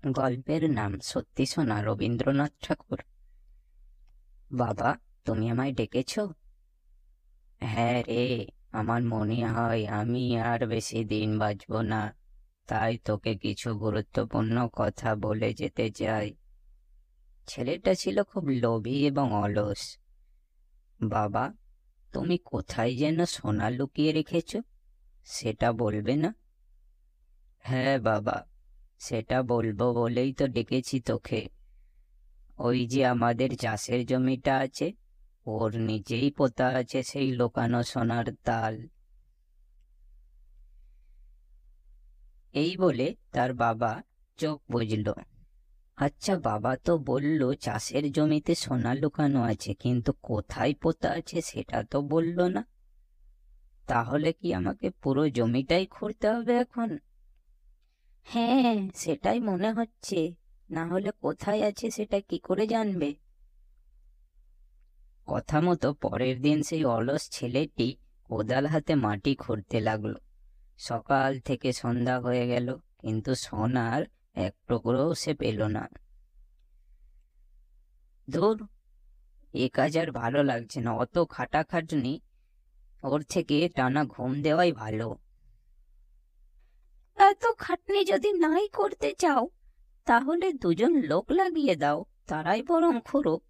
গল্পের নাম সত্যি শোনা রবীন্দ্রনাথ ঠাকুর। বাবা, তুমি আমায় ডেকেছ? হ্যাঁ রে, আমার মনে হয় আমি আর বেশি দিন বাঁচব না, তাই তোকে কিছু গুরুত্বপূর্ণ কথা বলে যেতে চাই। ছেলেটা ছিল খুব লোভী এবং অলস। বাবা, তুমি কোথায় যেন সোনা লুকিয়ে রেখেছ, সেটা বলবে না? হ্যাঁ বাবা, সেটা বলবো বলেই তো ডেকেছি তোকে। ওই যে আমাদের চাষের জমিটা আছে, ওর নিচেই পোতা আছে সেই লোকানো সোনার তাল। এই বলে তার বাবা চোখ বুজল। আচ্ছা, বাবা তো বলল চাষের জমিতে সোনা লুকানো আছে, কিন্তু কোথায় পোতা আছে সেটা তো বলল না। তাহলে কি আমাকে পুরো জমিটাই খুঁড়তে হবে এখন? হ্যাঁ, সেটাই মনে হচ্ছে। না হলে কোথায় আছে সেটা কি করে জানবে? কথা মতো পরের দিন সেই অলস ছেলেটি কোদাল হাতে মাটি খুঁড়তে লাগলো। সকাল থেকে সন্ধ্যা হয়ে গেল, কিন্তু সোনার এক টুকরোও সে পেল না। ধুর, এ কাজ আর ভালো লাগছে না, অত খাটাখাটনি, ওর থেকে টানা ঘুম দেওয়াই ভালো। এত খাটনি যদি নাই করতে চাও, তাহলে দুজন লোক লাগিয়ে দাও, তারাই বরং খুঁড়ুক।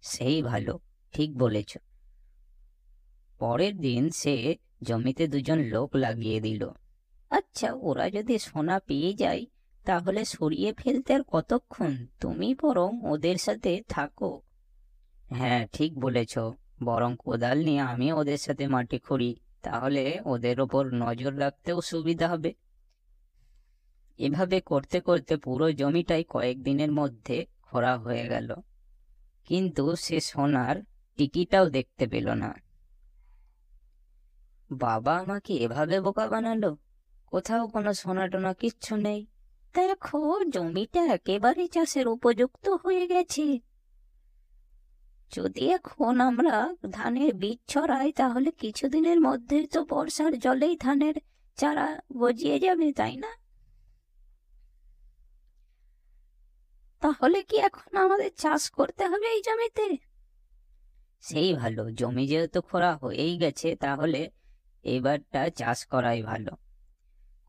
সেই ভালো, ঠিক বলেছ। পরের দিন সে জমিতে দুজন লোক লাগিয়ে দিল। আচ্ছা, ওরা যদি সোনা পেয়ে যায় তাহলে সরিয়ে ফেলতে আর কতক্ষণ, তুমি বরং ওদের সাথে থাকো। হ্যাঁ, ঠিক বলেছ, বরং কোদাল নিয়ে আমি ওদের সাথে মাটি খুঁড়ি, তাহলে ওদের ওপর নজর রাখতেও সুবিধা হবে। এভাবে করতে করতে পুরো জমিটাই কয়েকদিনের মধ্যে খোঁড়া হয়ে গেল, কিন্তু সে সোনার টিকিটাও দেখতে পেল না। বাবা আমাকে এভাবে বোকা বানালো, কোথাও কোনো সোনা টোনা কিচ্ছু নেই। দেখো, জমিটা একেবারে চাষের উপযুক্ত হয়ে গেছে। যদি এখন আমরা ধানের বীজ ছড়াই তাহলে কিছুদিনের মধ্যেই তো বর্ষার জলেই ধানের চারা গজিয়ে যাবে, তাই না? তাহলে কি এখন আমাদের চাষ করতে হবে এই জমিতে? সেই ভালো, জমি যেহেতু খোঁড়া হয়েই গেছে তাহলে এবারটা চাষ করাই ভালো।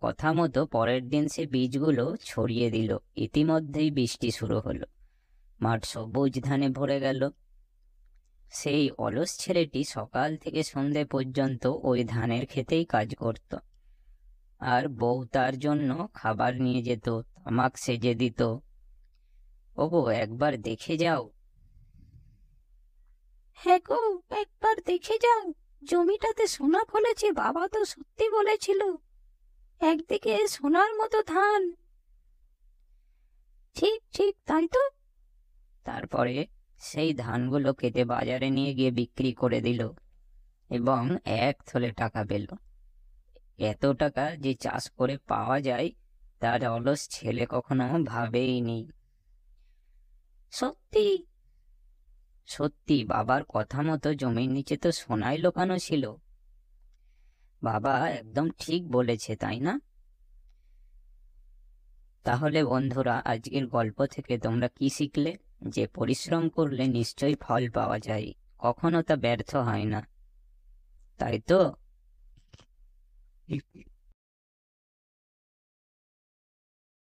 কথা মতো পরের দিন সে বীজগুলো ছড়িয়ে দিল। ইতিমধ্যেই বৃষ্টি শুরু হলো, মাঠ সবুজ ধানে ভরে গেল। সেই অলস ছেলেটি সকাল থেকে সন্ধে পর্যন্ত ওই ধানের ক্ষেতেই কাজ করত, আর বউ তার জন্য খাবার নিয়ে যেত, তামাক সেজে দিত। ওগো, একবার দেখে যাও। হ্যাঁ গো, একবার দেখে যাও, জমিটাতে সোনা ফলেছে, বাবা তো সত্যি বলেছিল। একদিকে সোনার মতো ধান। ঠিক ঠিক, তাই তো। তারপরে সেই ধানগুলো কেটে বাজারে নিয়ে গিয়ে বিক্রি করে দিল এবং এক থলে টাকা পেল। এত টাকা যে চাষ করে পাওয়া যায় তার অলস ছেলে কখনো ভাবেইনি। সত্যি সত্যি, বাবার কথা মতো জমির নিচে তো সোনাই লুকানো ছিল। বাবা একদম ঠিক বলেছে, তাই না? তাহলে বন্ধুরা, আজকের গল্প থেকে তোমরা কি শিখলে? যে পরিশ্রম করলে নিশ্চয়ই ফল পাওয়া যায়, কখনো তা ব্যর্থ হয় না, তাই তো?